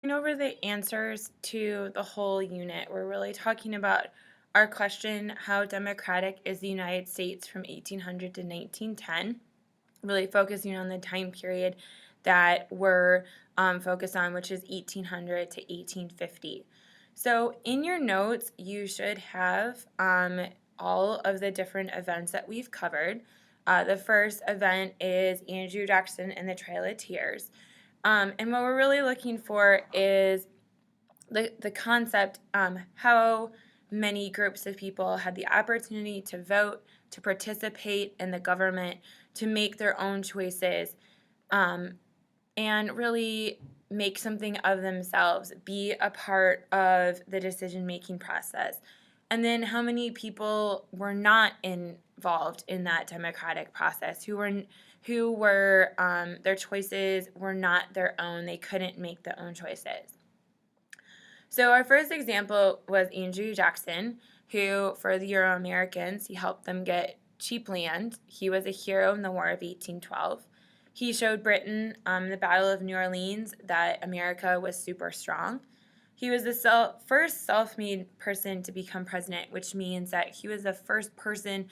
Going over the answers to the whole unit. We're really talking about our question, how democratic is the United States from 1800 to 1910? Really focusing on the time period that we're focused on, which is 1800 to 1850. So in your notes, you should have all of the different events that we've covered. The first event is Andrew Jackson and the Trail of Tears. And what we're really looking for is the concept, how many groups of people had the opportunity to vote, to participate in the government, to make their own choices, um, and really make something of themselves, be a part of the decision-making process. And then how many people were not involved in that democratic process, who were their choices were not their own, they couldn't make their own choices. So our first example was Andrew Jackson, who, for the Euro Americans, he helped them get cheap land. He was a hero in the War of 1812. He showed Britain in the Battle of New Orleans that America was super strong. He was the first self-made person to become president, which means that he was the first person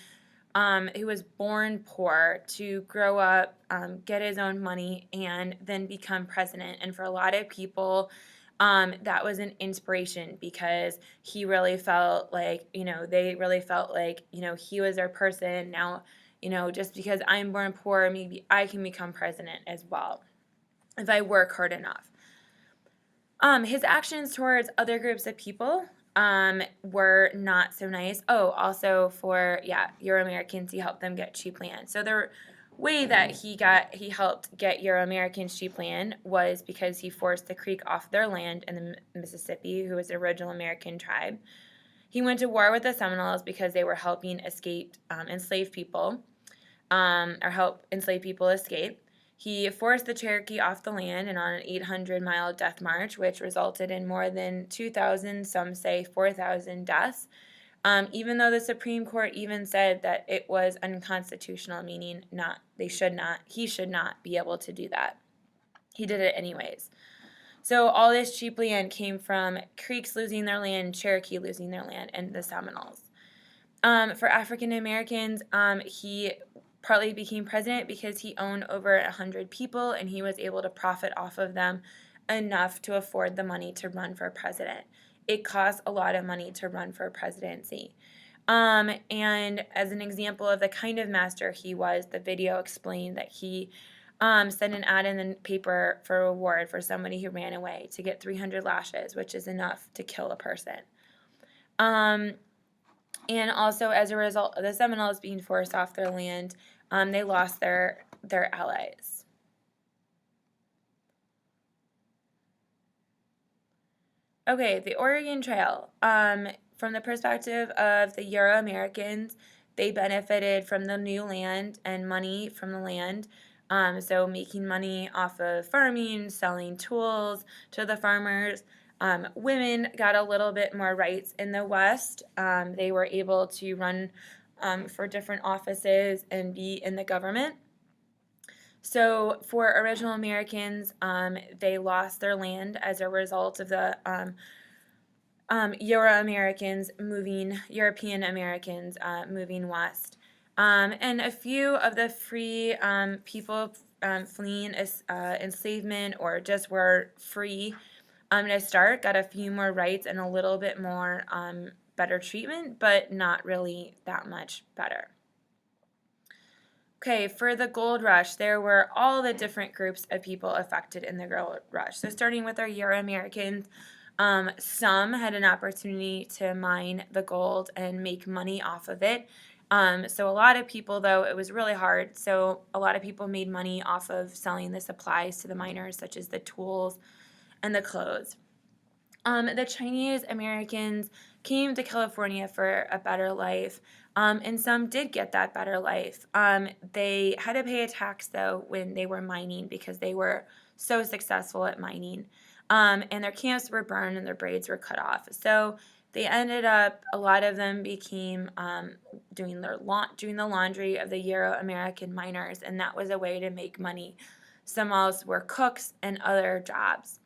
who was born poor to grow up, get his own money, and then become president. And for a lot of people, that was an inspiration because he really felt like, they really felt like, he was their person. Now, just because I'm born poor, maybe I can become president as well if I work hard enough. His actions towards other groups of people were not so nice. Oh, also for Euro Americans, he helped them get cheap land. So the way that he helped get Euro Americans cheap land was because he forced the Creek off their land in the Mississippi, who was the original American tribe. He went to war with the Seminoles because they were helping escape enslaved people, or help enslaved people escape. He forced the Cherokee off the land and on an 800-mile death march, which resulted in more than 2,000, some say 4,000 deaths, even though the Supreme Court even said that it was unconstitutional, meaning he should not be able to do that. He did it anyways. So all this cheap land came from Creeks losing their land, Cherokee losing their land, and the Seminoles. For African Americans, he partly became president because he owned over 100 people and he was able to profit off of them enough to afford the money to run for president. It costs a lot of money to run for presidency. And as an example of the kind of master he was, the video explained that he sent an ad in the paper for a reward for somebody who ran away to get 300 lashes, which is enough to kill a person. And also, as a result of the Seminoles being forced off their land, they lost their allies. Okay, the Oregon Trail. From the perspective of the Euro Americans, they benefited from the new land and money from the land. So making money off of farming, selling tools to the farmers. Women got a little bit more rights in the West. They were able to run for different offices and be in the government. So for original Americans, they lost their land as a result of the Euro Americans European Americans moving west. And a few of the free people fleeing enslavement or just were free to start got a few more rights and a little bit more better treatment, but not really that much better. Okay, for the gold rush, there were all the different groups of people affected in the gold rush. So starting with our Euro Americans, some had an opportunity to mine the gold and make money off of it. So a lot of people, though, it was really hard. So a lot of people made money off of selling the supplies to the miners, such as the tools and the clothes. The Chinese Americans came to California for a better life, and some did get that better life. They had to pay a tax, though, when they were mining because they were so successful at mining. And their camps were burned and their braids were cut off. So they ended up, a lot of them became doing the laundry of the Euro American miners, and that was a way to make money. Some else were cooks and other jobs.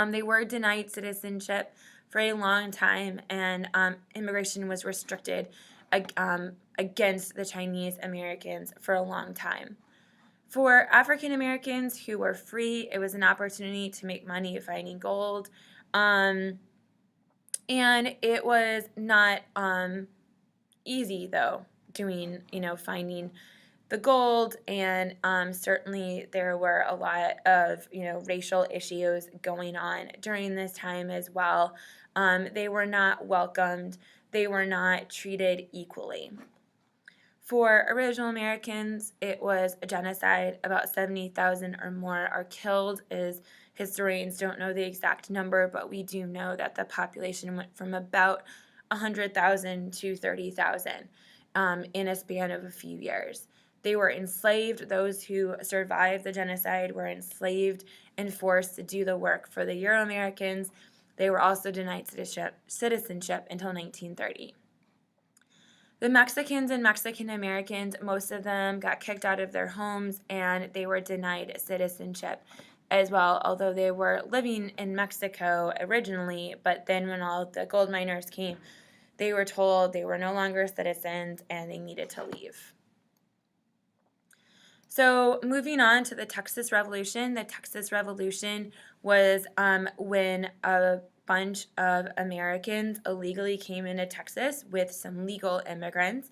They were denied citizenship for a long time, and immigration was restricted against the Chinese Americans for a long time. For African Americans who were free, it was an opportunity to make money finding gold. And it was not easy, though, finding the gold, and certainly there were a lot of racial issues going on during this time as well. They were not welcomed. They were not treated equally. For original Americans, it was a genocide. About 70,000 or more are killed. As historians don't know the exact number, but we do know that the population went from about 100,000 to 30,000 in a span of a few years. They were enslaved. Those who survived the genocide were enslaved and forced to do the work for the Euro-Americans. They were also denied citizenship until 1930. The Mexicans and Mexican Americans, most of them got kicked out of their homes, and they were denied citizenship as well, although they were living in Mexico originally. But then when all the gold miners came, they were told they were no longer citizens and they needed to leave. So moving on to the Texas Revolution. The Texas Revolution was when a bunch of Americans illegally came into Texas with some legal immigrants,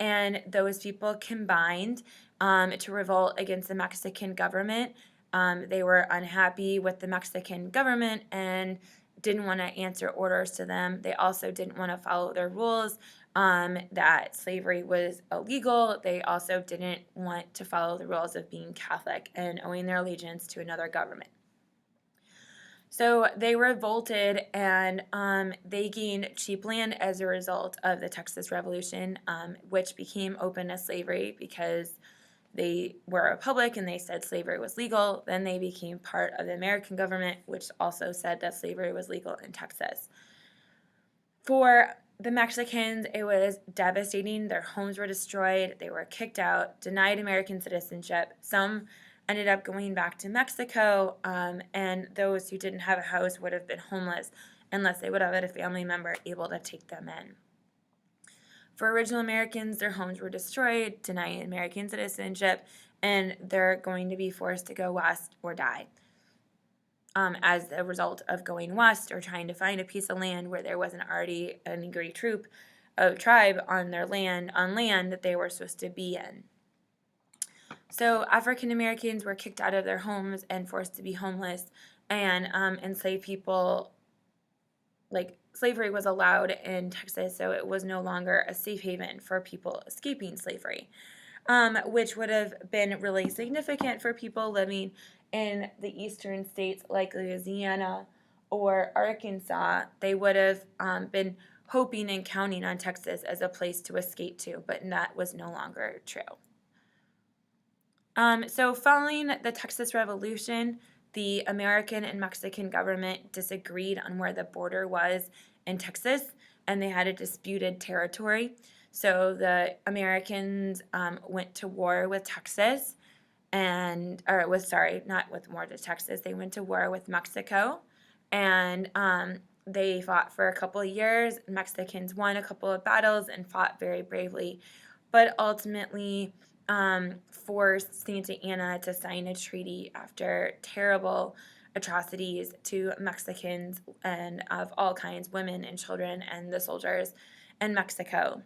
and those people combined to revolt against the Mexican government. They were unhappy with the Mexican government and didn't want to answer orders to them. They also didn't want to follow their rules, that slavery was illegal. They also didn't want to follow the rules of being Catholic and owing their allegiance to another government. So they revolted, and they gained cheap land as a result of the Texas Revolution, which became open to slavery because they were a republic and they said slavery was legal. Then they became part of the American government, which also said that slavery was legal in Texas. For the Mexicans, it was devastating. Their homes were destroyed. They were kicked out, denied American citizenship. Some ended up going back to Mexico, and those who didn't have a house would have been homeless unless they would have had a family member able to take them in. For original Americans, their homes were destroyed, denied American citizenship, and they're going to be forced to go west or die as a result of going west or trying to find a piece of land where there wasn't already an angry tribe on their land, that they were supposed to be in. So African Americans were kicked out of their homes and forced to be homeless, and enslaved people, like slavery was allowed in Texas, so it was no longer a safe haven for people escaping slavery, which would have been really significant for people living in the eastern states like Louisiana or Arkansas. They would have been hoping and counting on Texas as a place to escape to, but that was no longer true. So following the Texas Revolution, the American and Mexican government disagreed on where the border was in Texas, and they had a disputed territory. So the Americans went to war with Texas, they went to war with Mexico, and they fought for a couple of years. Mexicans won a couple of battles and fought very bravely, but ultimately forced Santa Anna to sign a treaty after terrible atrocities to Mexicans and of all kinds, women and children and the soldiers in Mexico.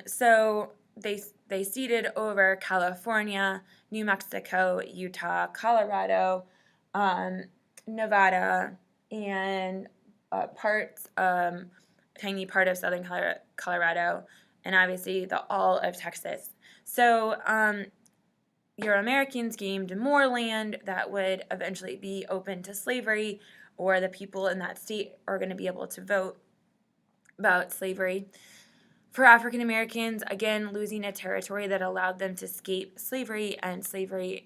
So they ceded over California, New Mexico, Utah, Colorado, Nevada, and tiny part of southern Colorado, and obviously all of Texas. So Euro-Americans gained more land that would eventually be open to slavery, or the people in that state are going to be able to vote about slavery. For African Americans, again, losing a territory that allowed them to escape slavery, and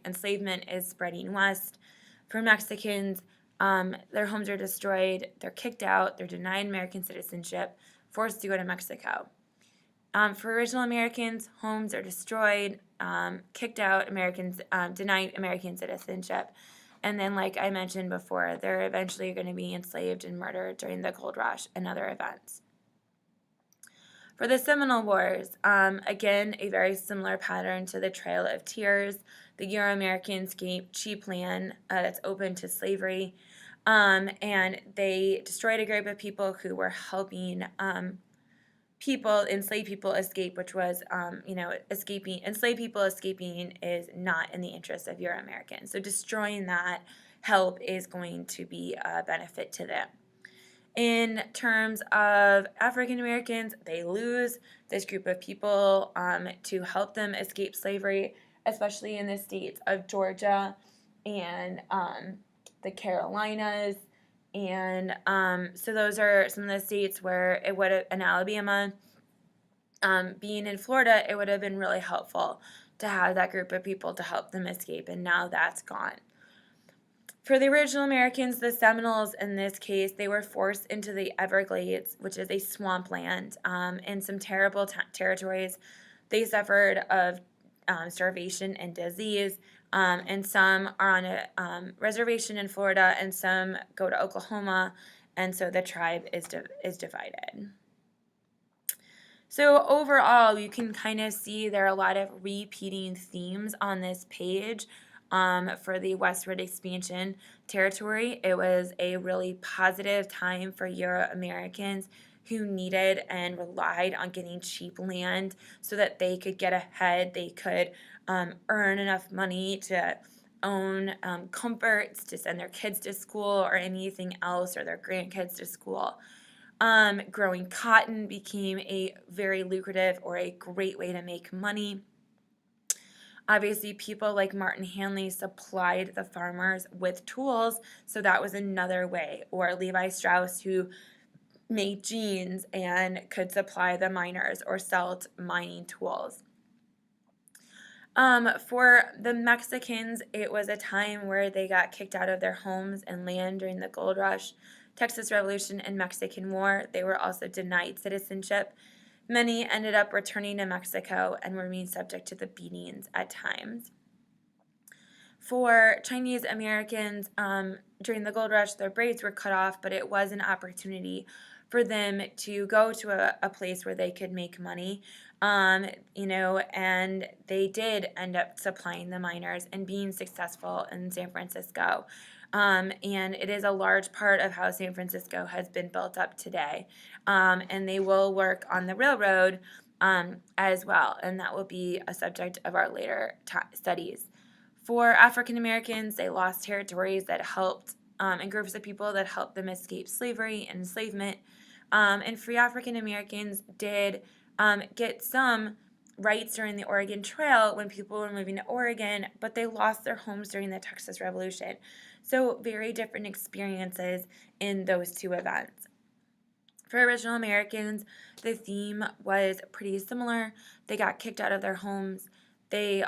enslavement is spreading west. For Mexicans, their homes are destroyed, they're kicked out, they're denied American citizenship, forced to go to Mexico. For original Americans, homes are destroyed, kicked out, denied American citizenship, And then, like I mentioned before, they're eventually going to be enslaved and murdered during the Gold Rush and other events. For the Seminole Wars, again, a very similar pattern to the Trail of Tears. The Euro-Americans gave cheap land that's open to slavery, and they destroyed a group of people who were helping enslaved people escape, which was, enslaved people escaping is not in the interest of Euro-Americans. So destroying that help is going to be a benefit to them. In terms of African Americans, they lose this group of people to help them escape slavery, especially in the states of Georgia and the Carolinas. And so those are some of the states where it would have, in Alabama, being in Florida, it would have been really helpful to have that group of people to help them escape, and now that's gone. For the original Americans, the Seminoles in this case, they were forced into the Everglades, which is a swampland, in some terrible territories. They suffered of starvation and disease, and some are on a reservation in Florida, and some go to Oklahoma, and so the tribe is divided. So overall, you can kind of see there are a lot of repeating themes on this page. For the westward expansion territory, it was a really positive time for Euro-Americans who needed and relied on getting cheap land so that they could get ahead. They could earn enough money to own comforts, to send their kids to school or anything else, or their grandkids to school. Growing cotton became a very lucrative or a great way to make money. Obviously, people like Martin Hanley supplied the farmers with tools, so that was another way. Or Levi Strauss, who made jeans and could supply the miners or sell mining tools. For the Mexicans, it was a time where they got kicked out of their homes and land during the Gold Rush, Texas Revolution, and Mexican War. They were also denied citizenship. Many ended up returning to Mexico and were being subject to the beatings at times. For Chinese Americans, during the Gold Rush, their braids were cut off, but it was an opportunity for them to go to a place where they could make money, and they did end up supplying the miners and being successful in San Francisco. And it is a large part of how San Francisco has been built up today. And they will work on the railroad as well, and that will be a subject of our later studies. For African Americans, they lost territories that helped, and groups of people that helped them escape slavery and enslavement. And free African Americans did get some rights during the Oregon Trail when people were moving to Oregon, but they lost their homes during the Texas Revolution. So very different experiences in those two events. For original Americans, the theme was pretty similar. They got kicked out of their homes. They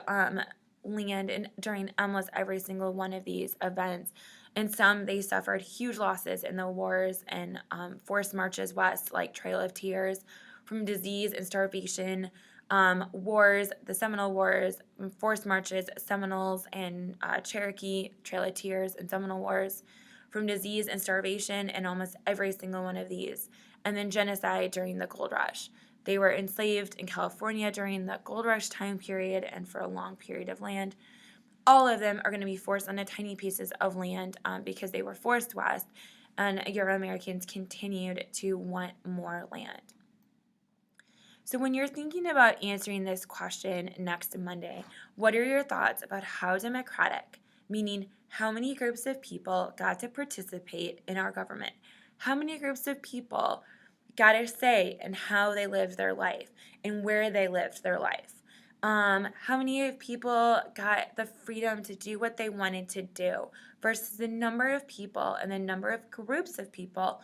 land during almost every single one of these events. And some, they suffered huge losses in the wars and forced marches west, like Trail of Tears, from disease and starvation. Wars, the Seminole Wars, forced marches, Seminoles and Cherokee, Trail of Tears, and Seminole Wars, from disease and starvation in almost every single one of these. And then genocide during the Gold Rush. They were enslaved in California during the Gold Rush time period and for a long period of land. All of them are going to be forced onto tiny pieces of land because they were forced west, and Euro-Americans continued to want more land. So when you're thinking about answering this question next Monday, what are your thoughts about how democratic, meaning how many groups of people got to participate in our government? How many groups of people got a say in how they lived their life and where they lived their life? How many people got the freedom to do what they wanted to do versus the number of people and the number of groups of people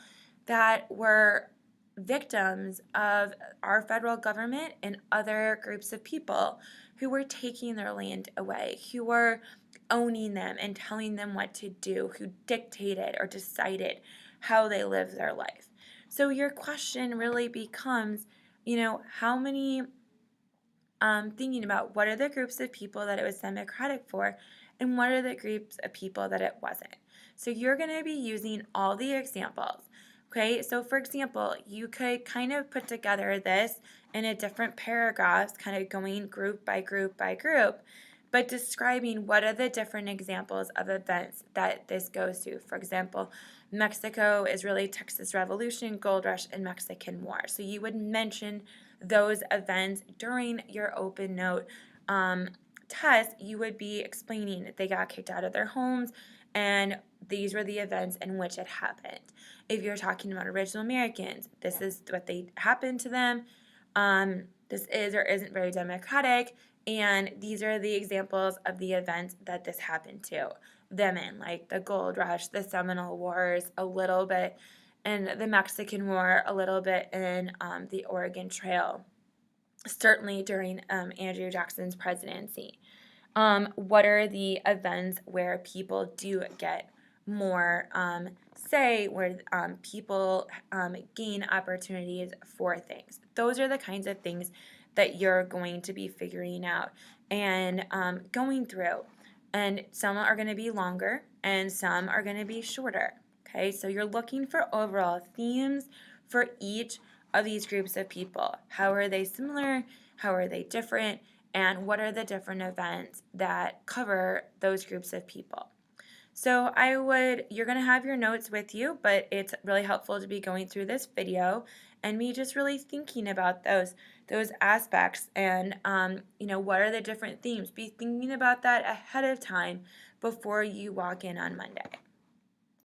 that were victims of our federal government and other groups of people who were taking their land away, who were owning them and telling them what to do, who dictated or decided how they lived their life. So your question really becomes, how many, thinking about what are the groups of people that it was democratic for, and what are the groups of people that it wasn't. So you're going to be using all the examples. Okay, so for example, you could kind of put together this in a different paragraphs, kind of going group by group by group, but describing what are the different examples of events that this goes to. For example, Mexico, Israeli Texas Revolution, Gold Rush, and Mexican War. So you would mention those events during your open note test. You would be explaining that they got kicked out of their homes and these were the events in which it happened. If you're talking about original Americans, this is what they happened to them. This is or isn't very democratic, and these are the examples of the events that this happened to them in, like the Gold Rush, the Seminole Wars, a little bit, and the Mexican War, a little bit in the Oregon Trail, certainly during Andrew Jackson's presidency. What are the events where people do get more say, where people gain opportunities for things? Those are the kinds of things that you're going to be figuring out and going through. And some are going to be longer and some are going to be shorter. Okay, so you're looking for overall themes for each of these groups of people. How are they similar? How are they different? And what are the different events that cover those groups of people? So you're going to have your notes with you, but it's really helpful to be going through this video and me just really thinking about those aspects and, what are the different themes? Be thinking about that ahead of time before you walk in on Monday.